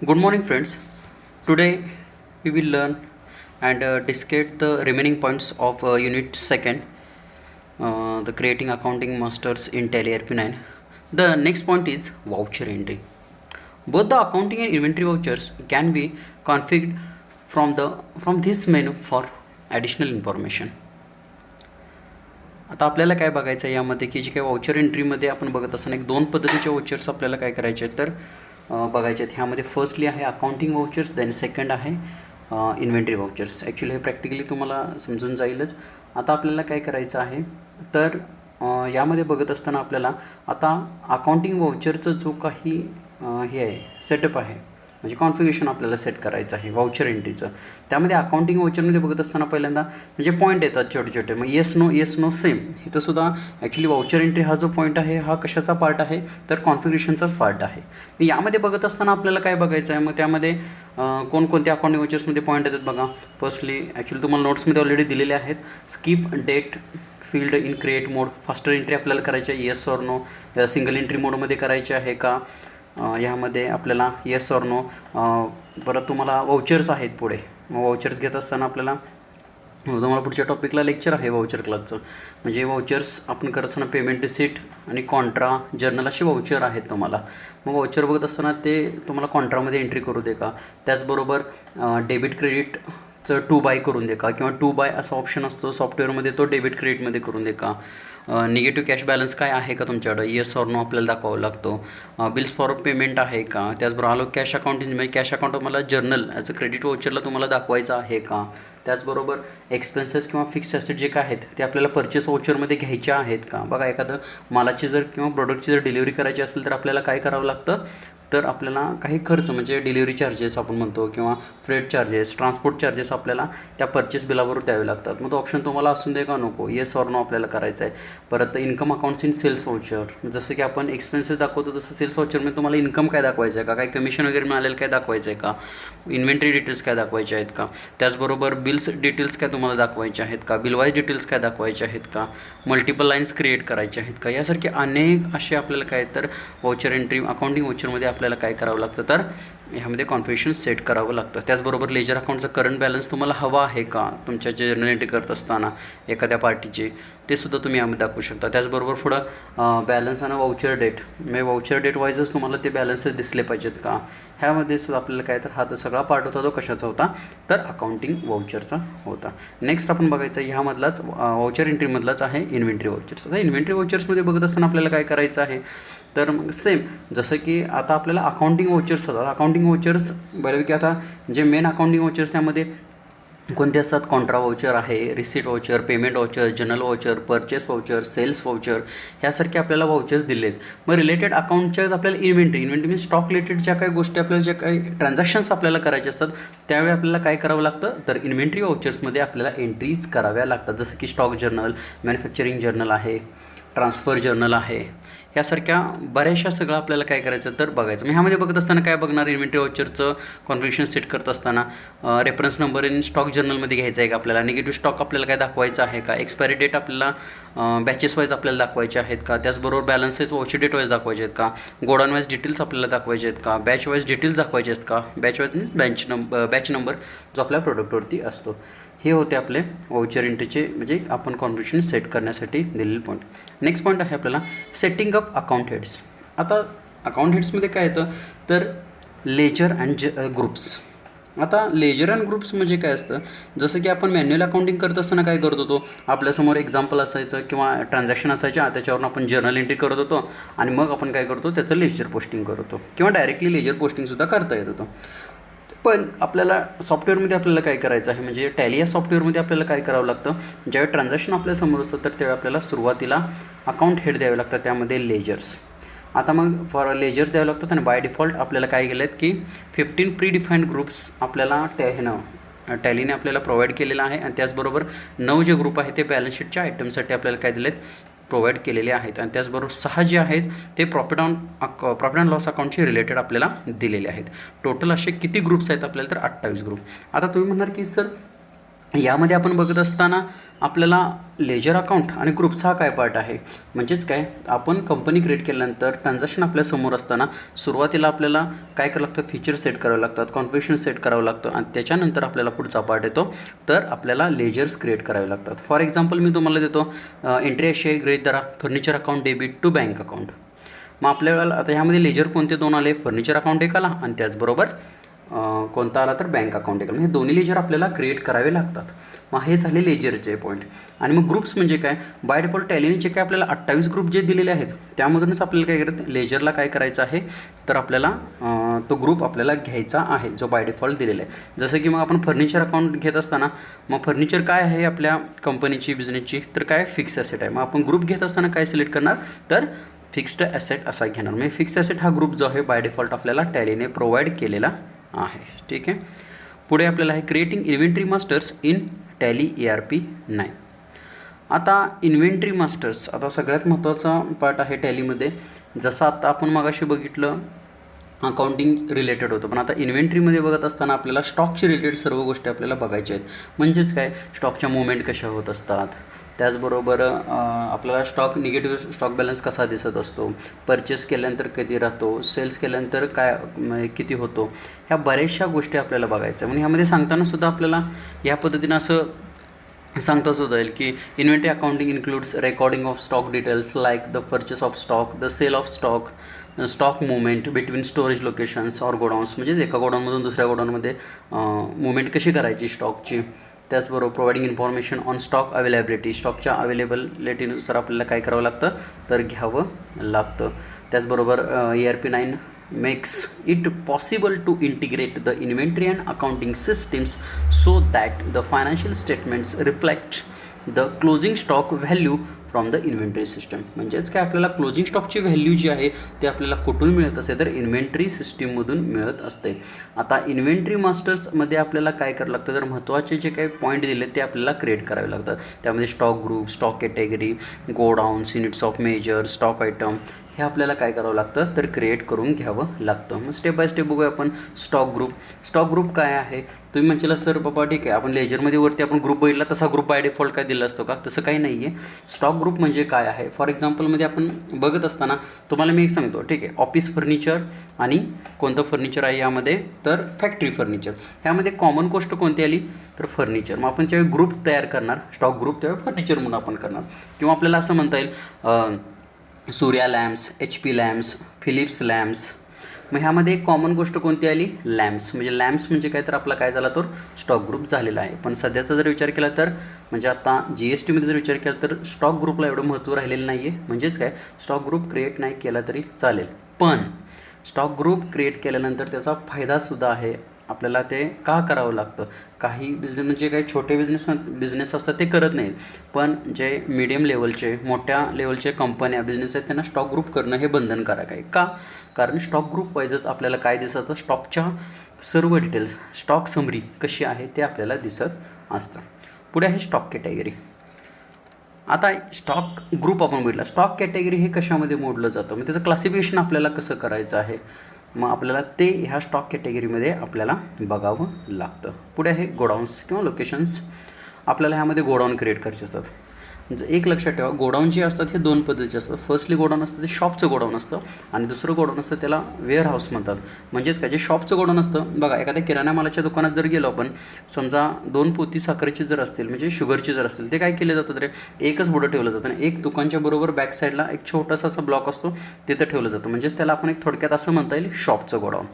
Good morning, friends. Today we will learn and discuss the remaining points of Unit 2nd, the Creating Accounting Masters in Tally RP9. The next point is voucher entry. Both the accounting and inventory vouchers can be configured from this menu for additional information. आता आपल्याला काय बघायचं आहे यामध्ये की जे काही voucher एंट्रीमध्ये आपण बघत असताना एक दोन पद्धतीचे वाउचर्स आपल्याला काय करायचे आहेत तर बघायचे आहेत. ह्यामध्ये फर्स्टली आहे अकाउंटिंग वाउचर्स, देन सेकंड आहे इन्व्हेंटरी वाउचर्स. ॲक्च्युली हे प्रॅक्टिकली तुम्हाला समजून जाईलच. आता आपल्याला काय करायचं आहे तर यामध्ये बघत असताना आपल्याला आता अकाउंटिंग वाउचरचं जो काही हे आहे सेटअप आहे म्हणजे कॉन्फिगरेशन आपल्याला सेट करायचं आहे वाउचर एंट्रीचं. त्यामध्ये अकाउंटिंग वाउचरमध्ये बघत असताना पहिल्यांदा म्हणजे पॉईंट येतात छोटे छोटे, मग येस नो सेम. इथंसुद्धा ॲक्च्युली वाउचर एंट्री हा जो पॉईंट आहे हा कशाचा पार्ट आहे तर कॉन्फिगरेशनचाच पार्ट आहे. यामध्ये बघत असताना आपल्याला काय बघायचं आहे, मग त्यामध्ये कोणकोणत्या अकाउंटिंग वाउचर्समध्ये पॉईंट येतात बघा. फर्स्टली ॲक्च्युली तुम्हाला नोट्समध्ये ऑलरेडी दिलेले आहेत. Skip date field in create mode, faster entry आपल्याला करायची आहे yes or no, single entry मोडमध्ये करायची आहे का, ह्यामध्ये आपल्याला येस ऑर नो. परत तुम्हाला वाउचर्स आहेत पुढे, मग वाउचर्स घेत असताना आपल्याला तुम्हाला पुढच्या टॉपिकला लेक्चर आहे वाउचर क्लासचं. म्हणजे वाउचर्स आपण करत असताना पेमेंट रिसीट आणि कॉन्ट्रा जर्नल असे वाउचर आहेत तुम्हाला. मग वाउचर बघत असताना ते तुम्हाला कॉन्ट्रामध्ये एंट्री करू दे का, त्याचबरोबर डेबिट क्रेडिटचं टू बाय करून दे का, किंवा टू बाय असा ऑप्शन असतो सॉफ्टवेअरमध्ये तो डेबिट क्रेडिटमध्ये करून दे का. निगेटिव्ह कॅश बॅलन्स काय आहे का तुमच्याकडं, येस ऑर नो आपल्याला दाखवावा लागतो. बिल्स फॉर पेमेंट आहे का, त्याचबरोबर आलो कॅश अकाउंट म्हणजे कॅश अकाउंट मला जर्नल ॲज अ क्रेडिट वाउचरला तुम्हाला दाखवायचं आहे का. त्याचबरोबर एक्सपेन्सेस किंवा फिक्स ॲसेट जे काय आहेत ते आपल्याला परचेस वाउचरमध्ये घ्यायचे आहेत का. बघा एखादं मालाची जर किंवा प्रोडक्टची जर डिलिव्हरी करायची असेल तर आपल्याला काय करावं लागतं तर आपल्याला काही खर्च म्हणजे डिलिव्हरी चार्जेस आपण म्हणतो किंवा फ्रेट चार्जेस, ट्रान्सपोर्ट चार्जेस आपल्याला त्या परचेस बिलावर द्यावे लागतात. मग तो ऑप्शन तुम्हाला असून दे का नको, येस ऑर नो आपल्याला करायचं आहे. परत income accounts in sales voucher, जसं की आपण एक्सपेन्सेस दाखवतो तसं सेल्स वाउचरमध्ये तुम्हाला इन्कम काय दाखवायचं आहे का, काही कमिशन वगैरे मिळालेलं काय दाखवायचं आहे का, इन्व्हेंटरी डिटेल्स काय दाखवायचे आहेत का, त्याचबरोबर बिल्स डिटेल्स काय तुम्हाला दाखवायचे आहेत का, बिलवाईज डिटेल्स काय दाखवायचे आहेत का, मल्टिपल लाईन्स क्रिएट करायचे आहेत का. यासारखे अनेक असे आपल्याला काय तर वाउचर एंट्री अकाउंटिंग वाउचरमध्ये आपल्याला काय करावं लागतं तर ह्यामध्ये कॉन्फिगरेशन सेट करावं लागतं. त्याचबरोबर लेजर अकाउंटचा करंट बॅलन्स तुम्हाला हवा आहे का तुमच्या जर्नल एंट्री करत असताना एखाद्या पार्टीचे, ते सुद्धा तुम्ही यामध्ये दाखवू शकता. त्याचबरोबर पुढं बॅलन्स आणि वाउचर डेट म्हणजे वाउचर डेट वाईजच तुम्हाला ते बॅलन्सेस दिसले पाहिजेत का. ह्यामध्ये सुद्धा आपल्याला काय तर हा तर सगळा पार्ट होता तो कशाचा होता तर अकाउंटिंग वाउचरचा होता. नेक्स्ट आपण बघायचं ह्यामधलाच वाउचर एंट्रीमधलाच आहे इन्व्हेंटरी वाउचर्स. आता इन्व्हेंटरी वाउचर्समध्ये बघत असताना आपल्याला काय करायचं आहे तर मग सेम जसं की आता आपल्याला अकाउंटिंग वाउचर्स होतात. अकाउंटिंग वाउचर्स बऱ्यापैकी आता जे मेन अकाउंटिंग वाउचर्स त्यामध्ये कोणते असतात, कॉन्ट्रा वाउचर आहे, receipt voucher, payment voucher, journal voucher, purchase voucher, sales voucher ह्यासारखे आपल्याला वाउचर्स दिले आहेत. मग रिलेटेड अकाउंटच्याच आपल्याला इन्व्हेंटरी म्हणजे स्टॉक रिलेटेड ज्या काही गोष्टी आपल्याला ज्या काही ट्रान्झॅक्शन्स आपल्याला करायचे असतात त्यावेळी आपल्याला काय करावं लागतं तर इन्व्हेंटरी वाउचर्समध्ये आपल्याला एंट्रीज कराव्या लागतात. जसं की स्टॉक जर्नल, मॅन्युफॅक्चरिंग जर्नल आहे, ट्रान्सफर जर्नल आहे, यासारख्या बऱ्याचशा सगळं आपल्याला काय करायचं तर बघायचं. मग ह्यामध्ये बघत असताना काय बघणार, इन्व्हेंटरी वाउचरचं कॉन्फिगरेशन सेट करत असताना रेफरन्स नंबर इन स्टॉक जर्नलमध्ये घ्यायचा आहे का आपल्याला, निगेटिव्ह स्टॉक आपल्याला काय दाखवायचं आहे का, एक्सपायरी डेट आपल्याला बॅचेस वाईज आपल्याला दाखवायचे आहेत का, त्याचबरोबर बॅलन्सेस वाउचर डेट वाईज दाखवायचे आहेत का, गोडाऊन वाईज डिटेल्स आपल्याला दाखवायचे आहेत का, बॅच वाईज डिटेल्स दाखवायचे आहेत का. Batch wise means batch number जो आपल्या प्रोडक्टवरती असतो. हे होते आपले वाउचर एंट्रीचे म्हणजे आपण कॉन्फिगरेशन सेट करण्यासाठी दिलेले पॉईंट. नेक्स्ट पॉईंट आहे आपल्याला सेटिंग अप अकाउंट हेड्स. आता अकाउंट हेड्समध्ये काय येतं तर लेजर अँड ग्रुप्स. आता लेजर अँड ग्रुप्स म्हणजे काय असतं, जसं की आपण मॅन्युअल अकाउंटिंग करत असताना काय करत होतो, आपल्यासमोर एक्झाम्पल असायचं किंवा ट्रान्झॅक्शन असायच्या त्याच्यावरून आपण जर्नल एंट्री करत होतो आणि मग आपण काय करतो त्याचं लेजर पोस्टिंग करत होतो किंवा डायरेक्टली लेजर पोस्टिंगसुद्धा करता येत होतं. पण आपल्याला सॉफ्टवेअरमध्ये आपल्याला काय करायचं आहे म्हणजे टॅली या सॉफ्टवेअरमध्ये आपल्याला काय करावं लागतं, ज्यावेळी ट्रान्झॅक्शन आपल्यासमोर असतं तर त्यावेळी आपल्याला सुरुवातीला अकाउंट हेड द्यावे लागतात, त्यामध्ये लेजर्स. आता मग फॉर लेजर्स द्यावे लागतात आणि बाय डिफॉल्ट आपल्याला काय केलं आहेत की 15 प्री डिफाईंड ग्रुप्स आपल्याला टॅलीने आपल्याला प्रोव्हाइड केलेलं आहे. आणि त्याचबरोबर 9 जे ग्रुप आहे ते बॅलन्स शीटच्या आयटमसाठी आपल्याला काय दिले आहेत प्रोव्हाइड केलेले आहेत. आणि त्याचबरोबर 6 जे आहेत ते प्रॉफिट अँड लॉस अकाउंटशी रिलेटेड आपल्याला दिलेले आहेत. टोटल असे किती ग्रुप्स आहेत आपल्याला तर 28 ग्रुप. आता तुम्ही म्हणणार की सर यामध्ये आपण बघत असताना आपल्याला लेजर अकाउंट आणि ग्रुप्स हा काय पार्ट आहे. म्हणजेच काय, आपण कंपनी क्रिएट केल्यानंतर ट्रान्झॅक्शन आपल्यासमोर असताना सुरुवातीला आपल्याला काय करावं लागतं, फीचर सेट करावं लागतात, कॉन्फिगरेशन सेट करावं लागतं आणि त्याच्यानंतर आपल्याला पुढचा पार्ट येतो तर आपल्याला लेजर्स क्रिएट करावे लागतात. फॉर एक्झाम्पल मी तुम्हाला देतो, एंट्री अशी आहे, गृहीत धरा furniture account debit to bank account. मग आपल्याला आता ह्यामध्ये लेजर कोणते दोन आले, फर्निचर अकाउंट एक आला आणि त्याचबरोबर कोणता आला तर बँक अकाउंट एक आला. हे दोन्ही लेजर आपल्याला क्रिएट करावे लागतात. मग हे झाले लेजरचे पॉईंट. आणि मग ग्रुप्स म्हणजे काय, बाय डिफॉल्ट टॅलीने जे काय आपल्याला 28 ग्रुप जे दिलेले आहेत त्यामधूनच आपल्याला काय करायचं, लेजरला काय करायचं आहे तर आपल्याला तो ग्रुप आपल्याला घ्यायचा आहे जो बाय डिफॉल्ट दिलेला आहे. जसं की मग आपण फर्निचर अकाउंट घेत असताना मग फर्निचर काय आहे आपल्या कंपनीची बिझनेसची तर काय फिक्स ॲसेट आहे. मग आपण ग्रुप घेत असताना काय सिलेक्ट करणार तर फिक्स्ड ॲसेट असा घेणार. म्हणजे फिक्स ॲसेट हा ग्रुप जो आहे बाय डिफॉल्ट आपल्याला टॅलीने प्रोव्हाइड केलेला आहे. ठीक आहे. पुढे आपल्याला आहे creating inventory masters in tally ERP9. आता इन्व्हेंटरी मास्टर्स आता सगळ्यात महत्त्वाचा पार्ट आहे टॅलीमध्ये. जसं आता आपण मगाशी बघितलं अकाउंटिंग रिलेटेड होतं, पण आता इन्व्हेंटरीमध्ये बघत असताना आपल्याला स्टॉकची रिलेटेड सर्व गोष्टी आपल्याला बघायच्या आहेत. म्हणजेच काय, स्टॉकच्या मुवमेंट कशा होत असतात, त्याचबरोबर आपल्याला निगेटिव्ह स्टॉक बॅलन्स कसा दिसत असतो, परचेस केल्यानंतर किती राहतो, सेल्स केल्यानंतर काय किती होतो, ह्या बऱ्याचशा गोष्टी आपल्याला बघायच्या. म्हणजे ह्यामध्ये सांगतानासुद्धा आपल्याला या पद्धतीनं असं सांगता सुद्धा येईल की inventory accounting includes recording of stock details like the purchase of stock, the sale of stock movement between storage locations or godowns. म्हणजेच एका गोडाऊनमधून दुसऱ्या गोडाऊनमध्ये मुवमेंट कशी करायची स्टॉकची. त्याचबरोबर providing information on stock availability, स्टॉकच्या अवेलेबिलिटीनुसार आपल्याला काय करावं लागतं तर घ्यावं लागतं. त्याचबरोबर ERP9 makes it possible to integrate the inventory and accounting systems so that the financial statements reflect the closing stock value from the inventory system. म्हणजेच काय, आपल्याला क्लोजिंग स्टॉकची व्हॅल्यू जी आहे ते आपल्याला कुठून मिळत असते तर इन्व्हेंटरी सिस्टीममधून मिळत असते. आता इन्व्हेंटरी मास्टर्समध्ये आपल्याला काय करावं लागतं तर महत्त्वाचे जे काही पॉईंट दिले ते आपल्याला क्रिएट करावे लागतात. त्यामध्ये stock group, stock category, godowns, units of measure, stock item हे आपल्याला काय करावं लागतं तर क्रिएट करून घ्यावं लागतं. मग स्टेप बाय स्टेप बघूया आपण. स्टॉक ग्रुप काय आहे. तुम्ही म्हणशीला सर बाबा ठीक आहे, आपण लेजरमध्ये वरती आपण ग्रुप बघितला तसा ग्रुप बाय डिफॉल्ट काय दिला असतो का, तसं काही नाही आहे. स्टॉक ग्रुप म्हणजे काय आहे, फॉर एक्झाम्पलमध्ये आपण बघत असताना तुम्हाला मी एक सांगतो, ठीक आहे, ऑफिस फर्निचर आणि कोणतं फर्निचर आहे यामध्ये तर फॅक्टरी फर्निचर. ह्यामध्ये कॉमन गोष्ट कोणती आली तर फर्निचर. मग आपण ज्यावेळी ग्रुप तयार करणार स्टॉक ग्रुप त्यावेळी फर्निचर म्हणून आपण करणार. किंवा आपल्याला असं म्हणता येईल Surya lamps, HP lamps, philips lamps. मग ह्यामध्ये एक कॉमन गोष्ट कोणती आली लॅम्प्स. म्हणजे लॅम्प्स म्हणजे काय तर आपला काय झाला तर स्टॉक ग्रुप झालेला आहे. पण सध्याचा जर विचार केला तर म्हणजे आता GSTमध्ये जर विचार केला तर स्टॉक ग्रुपला एवढं महत्त्व राहिलेलं नाही आहे. म्हणजेच काय, स्टॉक ग्रुप क्रिएट नाही केला तरी चालेल, पण स्टॉक ग्रुप क्रिएट केल्यानंतर त्याचा फायदासुद्धा आहे. आपल्याला ते का करावं लागतं, काही बिझनेस म्हणजे काही छोटे बिझनेस असतात ते करत नाहीत, पण जे मीडियम लेवलचे मोठ्या लेवलचे कंपन्या बिझनेस आहेत त्यांना स्टॉक ग्रुप करणं हे बंधनकारक आहे. का, कारण स्टॉक ग्रुप वाईजच आपल्याला काय दिसतं स्टॉकच्या सर्व डिटेल्स, स्टॉक समरी कशी आहे ते आपल्याला दिसत असतं. पुढे आहे स्टॉक कॅटेगरी. आता स्टॉक ग्रुप आपण बघितला, स्टॉक कॅटेगरी हे कशामध्ये मोडलं जातं, मग त्याचं क्लासिफिकेशन आपल्याला कसं करायचं आहे, मग आपल्याला ते ह्या स्टॉक कॅटेगरीमध्ये आपल्याला बघावं लागतं. पुढे आहे गोडाऊन्स किंवा लोकेशन्स. आपल्याला ह्यामध्ये गोडाऊन क्रिएट करायचे असतात. एक लक्षात ठेवा, गोडाऊन जे असतात हे दोन पद्धतीचे असतात. फर्स्टली गोडाऊन असतं ते शॉपचं गोडाऊन असतं आणि दुसरं गोडाऊन असतं त्याला वेअर हाऊस म्हणतात. म्हणजेच काय, जे शॉपचं गोडाऊन असतं बघा, एखाद्या किराणा मालाच्या दुकानात जर गेलो आपण, समजा 2 पोती साखरेची जर असतील म्हणजे शुगरची जर असतील, ते काय केले जातं तर एकच पुढं ठेवलं जातं आणि एक दुकानच्या बरोबर बॅक साईडला एक छोटासा असा ब्लॉक असतो तिथं ठेवलं जातं. म्हणजेच त्याला आपण एक थोडक्यात असं म्हणता येईल शॉपचं गोडाऊन.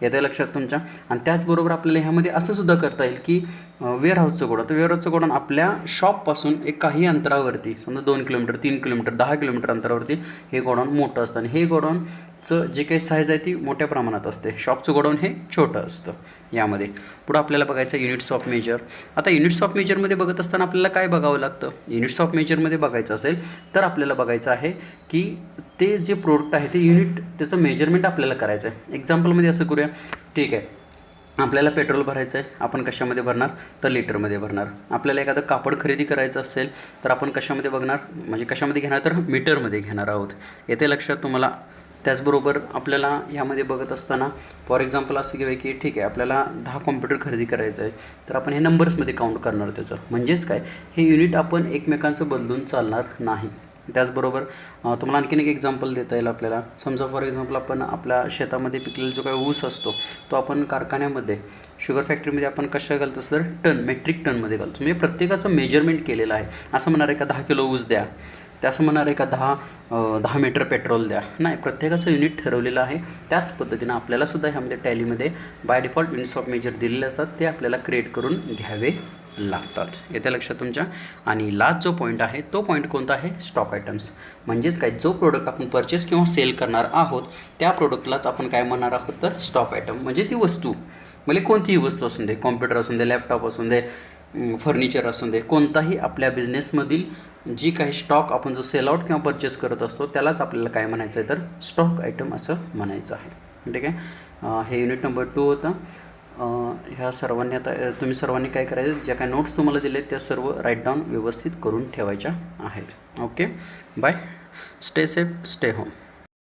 येतं लक्षात तुमच्या. आणि त्याचबरोबर आपल्याला ह्यामध्ये असं सुद्धा करता येईल की वेअरहाऊसचं गोडाऊन. तर वेअरहाऊसचं गोडाऊन आपल्या शॉपपासून एक काही अंतरावरती, समजा 2 किलोमीटर, 3 किलोमीटर, 10 किलोमीटर अंतरावरती हे गोडाऊन मोठं असतं आणि हे गोडाऊनचं जे काही साईज आहे ती मोठ्या प्रमाणात असते. शॉपचं गोडाऊन हे छोटं असतं. यामध्ये पुढं आपल्याला बघायचं युनिट्स ऑफ मेजर. आता युनिट्स ऑफ मेजरमध्ये बघत असताना आपल्याला काय बघावं लागतं, युनिट्स ऑफ मेजरमध्ये बघायचं असेल तर आपल्याला बघायचं आहे की ते जे प्रोडक्ट आहे ते युनिट त्याचं मेजरमेंट आपल्याला करायचं आहे. एक्झाम्पलमध्ये असं करूया, ठीक आहे, आपल्याला पेट्रोल भरायचं आहे, आपण कशामध्ये भरणार तर लिटरमध्ये भरणार. आपल्याला एखादं कापड खरेदी करायचं असेल तर आपण कशामध्ये बघणार म्हणजे कशामध्ये घेणार तर मीटरमध्ये घेणार आहोत. येते लक्षात तुम्हाला. त्याचबरोबर आपल्याला ह्यामध्ये बघत असताना फॉर एक्झाम्पल असं घेऊया की ठीक आहे आपल्याला 10 कॉम्प्युटर खरेदी करायचं आहे, तर आपण हे नंबर्समध्ये काउंट करणार त्याचं. म्हणजेच काय, हे युनिट आपण एकमेकांचं बदलून चालणार नाही. त्याचबरोबर तुम्हाला आणखीन एक एक्झाम्पल देता येईल आपल्याला. समजा फॉर एक्झाम्पल आपण आपल्या शेतामध्ये पिकलेला जो काही ऊस असतो तो आपण कारखान्यामध्ये शुगर फॅक्टरीमध्ये आपण कशा घालतो तर टन, मेट्रिक टनमध्ये घालतो. म्हणजे प्रत्येकाचं मेजरमेंट केलेलं आहे. असं म्हणणार आहे का 10 किलो ऊस द्या, ते असं म्हणणार आहे का 10 मीटर पेट्रोल द्या, नाही, प्रत्येकाचं युनिट ठरवलेलं आहे. त्याच पद्धतीनं आपल्यालासुद्धा ह्यामध्ये टॅलीमध्ये by default units of measure दिलेले असतात, ते आपल्याला क्रिएट करून घ्यावे लागतात. येत्या लक्षात तुमच्या. आणि लास्ट जो पॉईंट आहे तो पॉईंट कोणता आहे, स्टॉक आयटम्स. म्हणजेच काय, जो प्रोडक्ट आपण परचेस किंवा सेल करणार आहोत त्या प्रोडक्टलाच आपण काय म्हणणार आहोत तर स्टॉक आयटम. म्हणजे ती वस्तू, म्हणजे कोणतीही वस्तू असून दे, कॉम्प्युटर असून दे, लॅपटॉप असून दे, फर्निचर असून दे, कोणताही आपल्या बिझनेसमधील जी काही स्टॉक आपण जो सेल आउट किंवा परचेस करत असतो त्यालाच आपल्याला काय म्हणायचं आहे तर स्टॉक आयटम असं म्हणायचं आहे. ठीक आहे. हे युनिट नंबर 2 होतं. ह्या सर्वांनी आता तुम्ही सर्वांनी काय करायचं, ज्या काय नोट्स तुम्हाला दिले त्या सर्व राईट डाऊन व्यवस्थित करून ठेवायच्या आहेत. Okay, bye, stay safe, stay home.